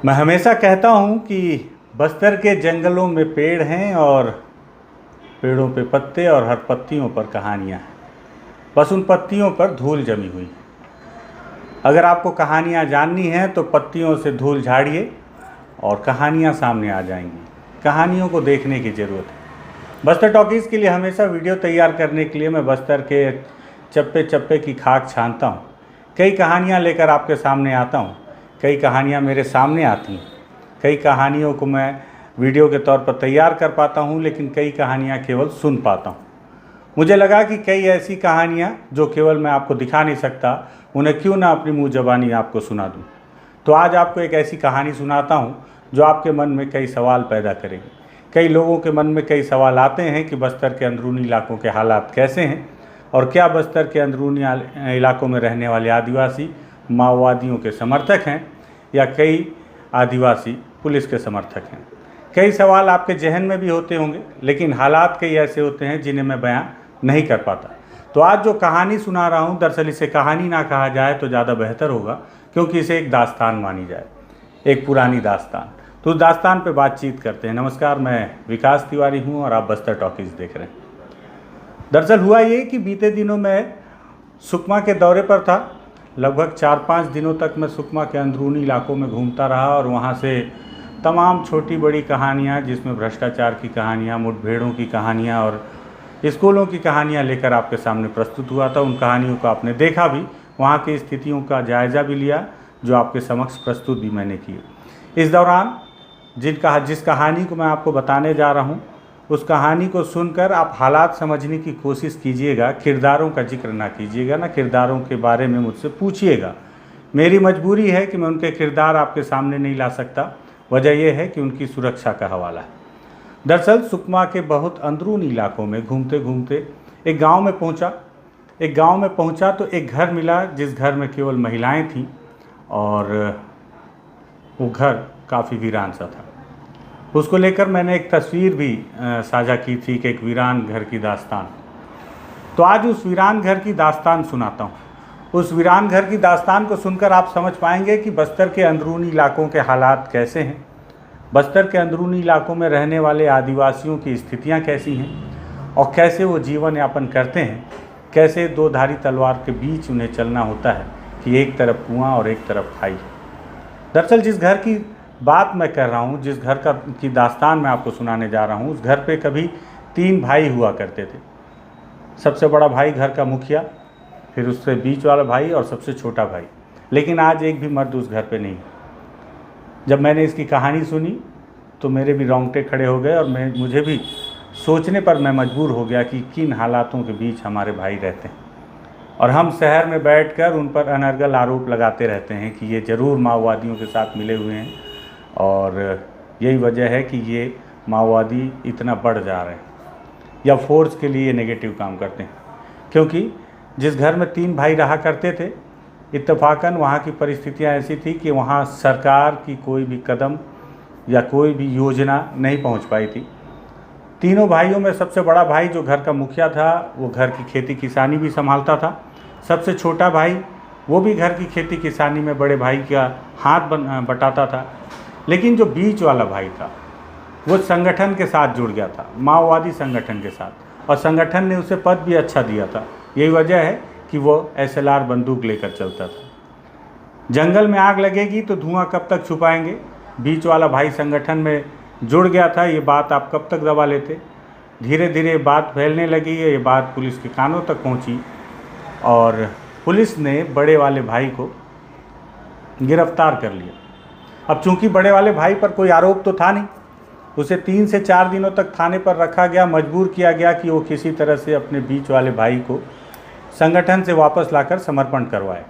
मैं हमेशा कहता हूँ कि बस्तर के जंगलों में पेड़ हैं और पेड़ों पे पत्ते और हर पत्तियों पर कहानियाँ हैं। बस उन पत्तियों पर धूल जमी हुई है। अगर आपको कहानियाँ जाननी हैं तो पत्तियों से धूल झाड़िए और कहानियाँ सामने आ जाएंगी। कहानियों को देखने की ज़रूरत है। बस्तर टॉकीज़ के लिए हमेशा वीडियो तैयार करने के लिए मैं बस्तर के चप्पे चप्पे की खाक छानता हूँ। कई कहानियाँ लेकर आपके सामने आता हूँ। कई कहानियाँ मेरे सामने आती हैं। कई कहानियों को मैं वीडियो के तौर पर तैयार कर पाता हूँ, लेकिन कई कहानियाँ केवल सुन पाता हूँ। मुझे लगा कि कई ऐसी कहानियाँ जो केवल मैं आपको दिखा नहीं सकता, उन्हें क्यों ना अपनी मुँह ज़बानी आपको सुना दूँ। तो आज आपको एक ऐसी कहानी सुनाता हूँ जो आपके मन में कई सवाल पैदा करेगी। कई लोगों के मन में कई सवाल आते हैं कि बस्तर के अंदरूनी इलाकों के हालात कैसे हैं और क्या बस्तर के अंदरूनी इलाकों में रहने वाले आदिवासी माओवादियों के समर्थक हैं या कई आदिवासी पुलिस के समर्थक हैं। कई सवाल आपके जहन में भी होते होंगे, लेकिन हालात कई ऐसे होते हैं जिन्हें मैं बयां नहीं कर पाता। तो आज जो कहानी सुना रहा हूं, दरअसल इसे कहानी ना कहा जाए तो ज़्यादा बेहतर होगा, क्योंकि इसे एक दास्तान मानी जाए, एक पुरानी दास्तान। तो उस दास्तान पे बातचीत करते हैं। नमस्कार, मैं विकास तिवारी हूँ और आप बस्तर टॉकीज़ देख रहे हैं। दरअसल हुआ ये कि बीते दिनों में सुकमा के दौरे पर था। लगभग 4-5 दिनों तक मैं सुकमा के अंदरूनी इलाकों में घूमता रहा और वहाँ से तमाम छोटी बड़ी कहानियाँ, जिसमें भ्रष्टाचार की कहानियाँ, मुठभेड़ों की कहानियाँ और स्कूलों की कहानियाँ लेकर आपके सामने प्रस्तुत हुआ था। उन कहानियों को आपने देखा भी, वहाँ की स्थितियों का जायज़ा भी लिया, जो आपके समक्ष प्रस्तुत भी मैंने किए। इस दौरान जिस कहानी को मैं आपको बताने जा रहा हूँ, उस कहानी को सुनकर आप हालात समझने की कोशिश कीजिएगा। किरदारों का जिक्र ना कीजिएगा, ना किरदारों के बारे में मुझसे पूछिएगा। मेरी मजबूरी है कि मैं उनके किरदार आपके सामने नहीं ला सकता। वजह यह है कि उनकी सुरक्षा का हवाला है। दरअसल सुकमा के बहुत अंदरूनी इलाकों में घूमते घूमते एक गाँव में पहुँचा तो एक घर मिला, जिस घर में केवल महिलाएँ थीं और वो घर काफ़ी वीरान सा था। उसको लेकर मैंने एक तस्वीर भी साझा की थी कि एक वीरान घर की दास्तान। तो आज उस वीरान घर की दास्तान सुनाता हूँ। उस वीरान घर की दास्तान को सुनकर आप समझ पाएंगे कि बस्तर के अंदरूनी इलाकों के हालात कैसे हैं, बस्तर के अंदरूनी इलाकों में रहने वाले आदिवासियों की स्थितियाँ कैसी हैं और कैसे वो जीवन यापन करते हैं। कैसे दो धारी तलवार के बीच उन्हें चलना होता है कि एक तरफ कुआं और एक तरफ खाई। दरअसल जिस घर की बात मैं कर रहा हूँ, जिस घर की दास्तान मैं आपको सुनाने जा रहा हूँ, उस घर पे कभी 3 भाई हुआ करते थे। सबसे बड़ा भाई घर का मुखिया, फिर उससे बीच वाला भाई और सबसे छोटा भाई। लेकिन आज एक भी मर्द उस घर पे नहीं है। जब मैंने इसकी कहानी सुनी तो मेरे भी रोंगटे खड़े हो गए और मुझे भी सोचने पर मैं मजबूर हो गया कि किन हालातों के बीच हमारे भाई रहते हैं। और हम शहर में बैठकर उन पर अनर्गल आरोप लगाते रहते हैं कि ये ज़रूर माओवादियों के साथ मिले हुए हैं और यही वजह है कि ये माओवादी इतना बढ़ जा रहे हैं, या फोर्स के लिए नेगेटिव काम करते हैं। क्योंकि जिस घर में 3 भाई रहा करते थे, इत्तेफाकन वहाँ की परिस्थितियाँ ऐसी थी कि वहाँ सरकार की कोई भी कदम या कोई भी योजना नहीं पहुँच पाई थी। तीनों भाइयों में सबसे बड़ा भाई जो घर का मुखिया था, वो घर की खेती किसानी भी संभालता था। सबसे छोटा भाई वो भी घर की खेती किसानी में बड़े भाई का हाथ बटाता था। लेकिन जो बीच वाला भाई था, वो संगठन के साथ जुड़ गया था, माओवादी संगठन के साथ, और संगठन ने उसे पद भी अच्छा दिया था। यही वजह है कि वो SLR बंदूक लेकर चलता था। जंगल में आग लगेगी तो धुआं कब तक छुपाएंगे। बीच वाला भाई संगठन में जुड़ गया था, ये बात आप कब तक दबा लेते। धीरे धीरे बात फैलने लगी, ये बात पुलिस के कानों तक पहुंची और पुलिस ने बड़े वाले भाई को गिरफ्तार कर लिया। अब चूंकि बड़े वाले भाई पर कोई आरोप तो था नहीं, उसे 3 से 4 दिनों तक थाने पर रखा गया। मजबूर किया गया कि वो किसी तरह से अपने बीच वाले भाई को संगठन से वापस लाकर समर्पण करवाए।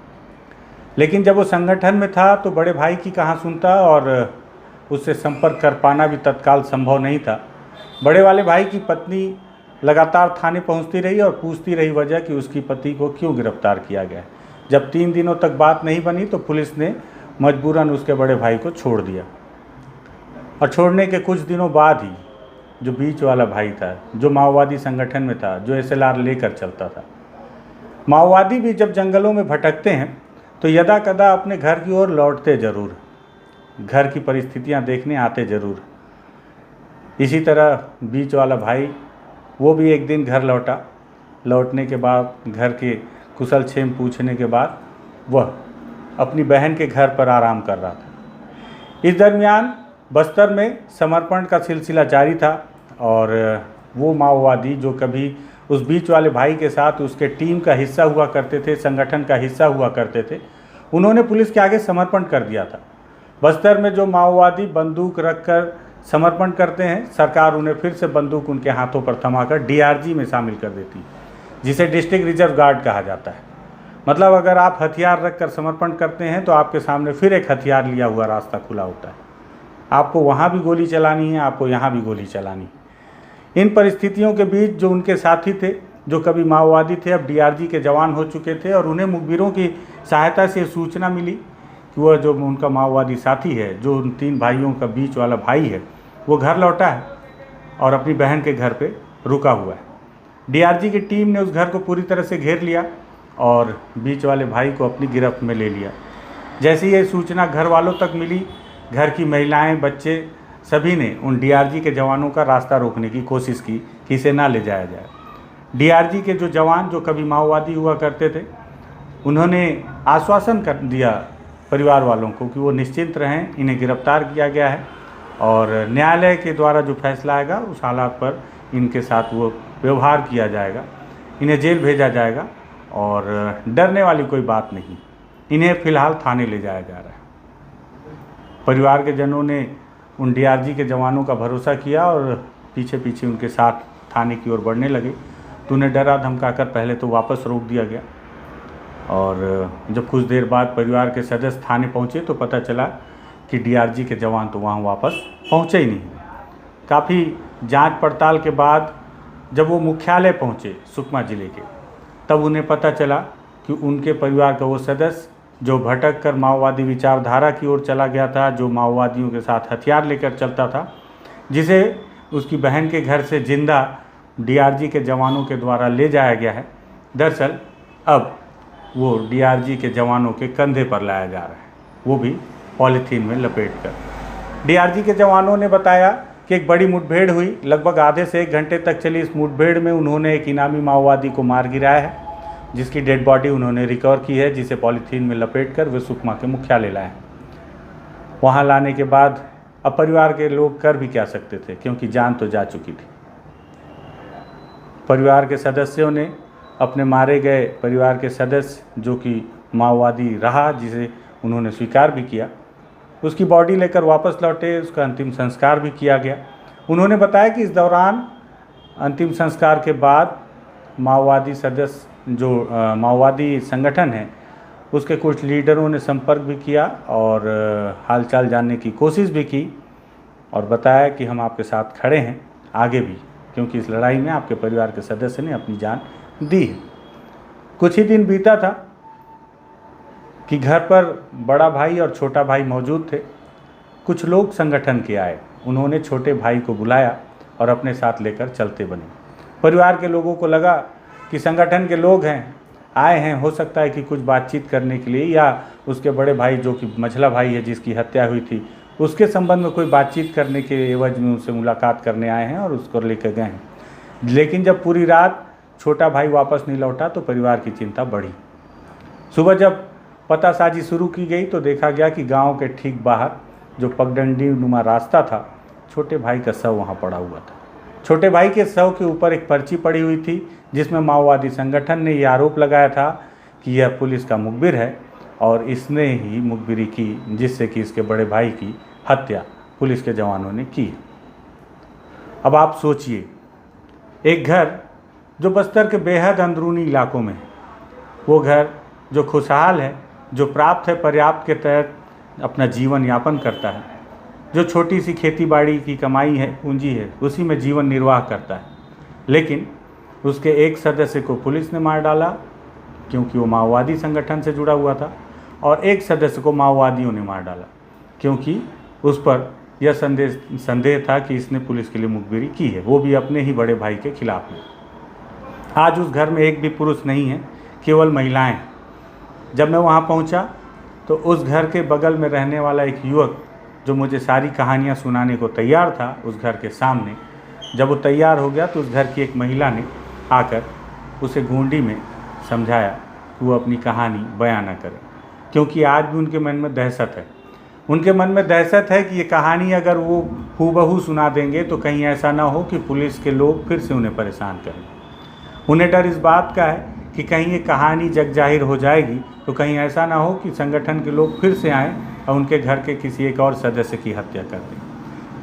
लेकिन जब वो संगठन में था तो बड़े भाई की कहाँ सुनता और उससे संपर्क कर पाना भी तत्काल संभव नहीं था। बड़े वाले भाई की पत्नी लगातार थाने पहुंचती रही और पूछती रही वजह कि उसकी पति को क्यों गिरफ्तार किया गया। जब 3 दिनों तक बात नहीं बनी तो पुलिस ने मजबूरन उसके बड़े भाई को छोड़ दिया। और छोड़ने के कुछ दिनों बाद ही जो बीच वाला भाई था, जो माओवादी संगठन में था, जो SLR लेकर चलता था। माओवादी भी जब जंगलों में भटकते हैं तो यदा कदा अपने घर की ओर लौटते ज़रूर। घर की परिस्थितियां देखने आते ज़रूर। इसी तरह बीच वाला भाई वो भी एक दिन घर लौटा। लौटने के बाद घर के कुशल क्षेम पूछने के बाद वह अपनी बहन के घर पर आराम कर रहा था। इस दरमियान बस्तर में समर्पण का सिलसिला जारी था और वो माओवादी जो कभी उस बीच वाले भाई के साथ उसके टीम का हिस्सा हुआ करते थे, संगठन का हिस्सा हुआ करते थे, उन्होंने पुलिस के आगे समर्पण कर दिया था। बस्तर में जो माओवादी बंदूक रखकर समर्पण करते हैं, सरकार उन्हें फिर से बंदूक उनके हाथों पर थमाकर डीआरजी में शामिल कर देती है, जिसे डिस्ट्रिक्ट रिजर्व गार्ड कहा जाता है। मतलब अगर आप हथियार रखकर समर्पण करते हैं तो आपके सामने फिर एक हथियार लिया हुआ रास्ता खुला होता है। आपको वहाँ भी गोली चलानी है, आपको यहाँ भी गोली चलानी है। इन परिस्थितियों के बीच जो उनके साथी थे, जो कभी माओवादी थे, अब डीआरजी के जवान हो चुके थे और उन्हें मुखबिरों की सहायता से सूचना मिली कि वह जो उनका माओवादी साथी है, जो उन 3 भाइयों का बीच वाला भाई है, वो घर लौटा है और अपनी बहन के घर पे रुका हुआ है। डीआरजी की टीम ने उस घर को पूरी तरह से घेर लिया और बीच वाले भाई को अपनी गिरफ्त में ले लिया। जैसे ये सूचना घर वालों तक मिली, घर की महिलाएं, बच्चे सभी ने उन डीआरजी के जवानों का रास्ता रोकने की कोशिश की कि इसे ना ले जाया जाए। डीआरजी के जो जवान जो कभी माओवादी हुआ करते थे, उन्होंने आश्वासन कर दिया परिवार वालों को कि वो निश्चिंत रहें, इन्हें गिरफ्तार किया गया है और न्यायालय के द्वारा जो फैसला आएगा उस हालात पर इनके साथ वो व्यवहार किया जाएगा, इन्हें जेल भेजा जाएगा और डरने वाली कोई बात नहीं, इन्हें फ़िलहाल थाने ले जाया जा रहा है। परिवार के जनों ने उन डीआरजी के जवानों का भरोसा किया और पीछे पीछे उनके साथ थाने की ओर बढ़ने लगे। तो उन्हें डरा धमकाकर पहले तो वापस रोक दिया गया और जब कुछ देर बाद परिवार के सदस्य थाने पहुंचे तो पता चला कि डीआरजी के जवान तो वहां वापस पहुंचे ही नहीं। काफ़ी जांच पड़ताल के बाद जब वो मुख्यालय पहुंचे सुकमा ज़िले के, तब उन्हें पता चला कि उनके परिवार का वो सदस्य जो भटक कर माओवादी विचारधारा की ओर चला गया था, जो माओवादियों के साथ हथियार लेकर चलता था, जिसे उसकी बहन के घर से जिंदा डीआरजी के जवानों के द्वारा ले जाया गया है, दरअसल अब वो डीआरजी के जवानों के कंधे पर लाया जा रहा है, वो भी पॉलीथीन में लपेटकर। डीआरजी के जवानों ने बताया कि एक बड़ी मुठभेड़ हुई। लगभग आधे से 1 घंटे तक चली इस मुठभेड़ में उन्होंने एक इनामी माओवादी को मार गिराया है, जिसकी डेड बॉडी उन्होंने रिकवर की है, जिसे पॉलीथीन में लपेटकर वे सुकमा के मुख्यालय लाए। वहाँ लाने के बाद अब परिवार के लोग कर भी क्या सकते थे, क्योंकि जान तो जा चुकी थी। परिवार के सदस्यों ने अपने मारे गए परिवार के सदस्य जो कि माओवादी रहा, जिसे उन्होंने स्वीकार भी किया, उसकी बॉडी लेकर वापस लौटे। उसका अंतिम संस्कार भी किया गया। उन्होंने बताया कि इस दौरान अंतिम संस्कार के बाद माओवादी सदस्य जो माओवादी संगठन है उसके कुछ लीडरों ने संपर्क भी किया और हालचाल जानने की कोशिश भी की और बताया कि हम आपके साथ खड़े हैं आगे भी, क्योंकि इस लड़ाई में आपके परिवार के सदस्य ने अपनी जान दी है। कुछ ही दिन बीता था कि घर पर बड़ा भाई और छोटा भाई मौजूद थे। कुछ लोग संगठन के आए, उन्होंने छोटे भाई को बुलाया और अपने साथ लेकर चलते बने। परिवार के लोगों को लगा कि संगठन के लोग हैं, आए हैं, हो सकता है कि कुछ बातचीत करने के लिए, या उसके बड़े भाई जो कि मझला भाई है जिसकी हत्या हुई थी, उसके संबंध में कोई बातचीत करने के एवज में उनसे मुलाकात करने आए हैं और उसको लेकर गए हैं। लेकिन जब पूरी रात छोटा भाई वापस नहीं लौटा तो परिवार की चिंता बढ़ी। सुबह जब पतासाजी शुरू की गई तो देखा गया कि गांव के ठीक बाहर जो पगडंडी नुमा रास्ता था, छोटे भाई का शव वहां पड़ा हुआ था। छोटे भाई के शव के ऊपर एक पर्ची पड़ी हुई थी जिसमें माओवादी संगठन ने यह आरोप लगाया था कि यह पुलिस का मुखबिर है और इसने ही मुखबिरी की, जिससे कि इसके बड़े भाई की हत्या पुलिस के जवानों ने की। अब आप सोचिए, एक घर जो बस्तर के बेहद अंदरूनी इलाकों में है, वो घर जो खुशहाल है, जो प्राप्त है पर्याप्त के तहत अपना जीवन यापन करता है, जो छोटी सी खेती बाड़ी की कमाई है, पूंजी है, उसी में जीवन निर्वाह करता है, लेकिन उसके एक सदस्य को पुलिस ने मार डाला क्योंकि वो माओवादी संगठन से जुड़ा हुआ था, और एक सदस्य को माओवादियों ने मार डाला क्योंकि उस पर यह संदेह था कि इसने पुलिस के लिए मुखबिरी की है, वो भी अपने ही बड़े भाई के खिलाफ में। आज उस घर में एक भी पुरुष नहीं है, केवल महिलाएं हैं। जब मैं वहाँ पहुँचा तो उस घर के बगल में रहने वाला एक युवक जो मुझे सारी कहानियाँ सुनाने को तैयार था उस घर के सामने, जब वो तैयार हो गया तो उस घर की एक महिला ने आकर उसे गोंडी में समझाया कि वो अपनी कहानी बयां न करे, क्योंकि आज भी उनके मन में दहशत है। उनके मन में दहशत है कि ये कहानी अगर वो हूबहू सुना देंगे तो कहीं ऐसा ना हो कि पुलिस के लोग फिर से उन्हें परेशान करें। उन्हें डर इस बात का है कि कहीं ये कहानी जग जाहिर हो जाएगी तो कहीं ऐसा ना हो कि संगठन के लोग फिर से आएँ और उनके घर के किसी एक और सदस्य की हत्या कर दें।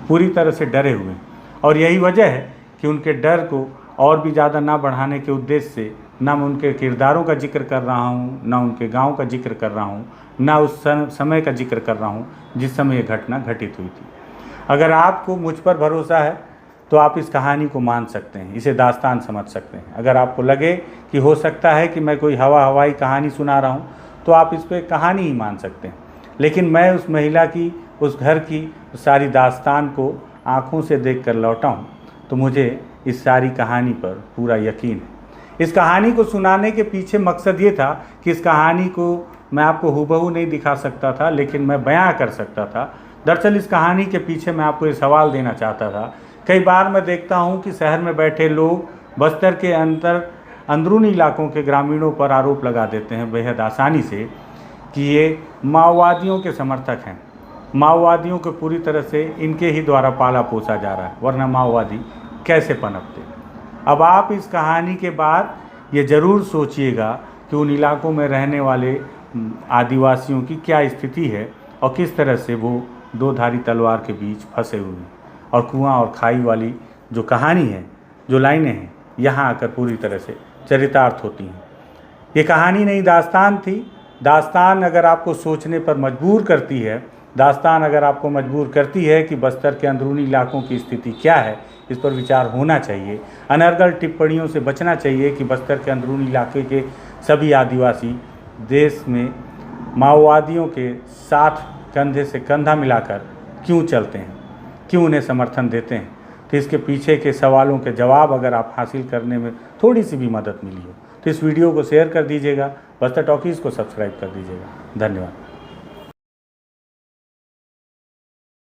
पूरी तरह से डरे हुए हैं और यही वजह है कि उनके डर को और भी ज़्यादा ना बढ़ाने के उद्देश्य से ना मैं उनके किरदारों का जिक्र कर रहा हूँ, ना उनके गांव का जिक्र कर रहा हूँ, ना उस समय का जिक्र कर रहा हूँ जिस समय ये घटना घटित हुई थी। अगर आपको मुझ पर भरोसा है तो आप इस कहानी को मान सकते हैं, इसे दास्तान समझ सकते हैं। अगर आपको लगे कि हो सकता है कि मैं कोई हवाई कहानी सुना रहा हूँ तो आप इस पर कहानी ही मान सकते हैं। लेकिन मैं उस महिला की, उस घर की सारी दास्तान को आँखों से देख कर लौटा हूँ, तो मुझे इस सारी कहानी पर पूरा यकीन है। इस कहानी को सुनाने के पीछे मकसद ये था कि इस कहानी को मैं आपको हूबहू नहीं दिखा सकता था, लेकिन मैं बयां कर सकता था। दरअसल इस कहानी के पीछे मैं आपको ये सवाल देना चाहता था। कई बार मैं देखता हूं कि शहर में बैठे लोग बस्तर के अंदरूनी इलाकों के ग्रामीणों पर आरोप लगा देते हैं बेहद आसानी से कि ये माओवादियों के समर्थक हैं, माओवादियों को पूरी तरह से इनके ही द्वारा पाला पोसा जा रहा है, वरना माओवादी कैसे पनपते। अब आप इस कहानी के बाद ये ज़रूर सोचिएगा कि उन इलाकों में रहने वाले आदिवासियों की क्या स्थिति है और किस तरह से वो दो धारी तलवार के बीच फंसे हुए हैं। और कुआं और खाई वाली जो कहानी है, जो लाइनें हैं, यहाँ आकर पूरी तरह से चरितार्थ होती हैं। ये कहानी नहीं, दास्तान थी। दास्तान अगर आपको सोचने पर मजबूर करती है, दास्तान अगर आपको मजबूर करती है कि बस्तर के अंदरूनी इलाकों की स्थिति क्या है, इस पर विचार होना चाहिए। अनर्गल टिप्पणियों से बचना चाहिए कि बस्तर के अंदरूनी इलाके के सभी आदिवासी देश में माओवादियों के साथ कंधे से कंधा मिलाकर क्यों चलते हैं, क्यों उन्हें समर्थन देते हैं। तो इसके पीछे के सवालों के जवाब अगर आप हासिल करने में थोड़ी सी भी मदद मिली हो तो इस वीडियो को शेयर कर दीजिएगा, बस्तर टॉकीज़ को सब्सक्राइब कर दीजिएगा। धन्यवाद।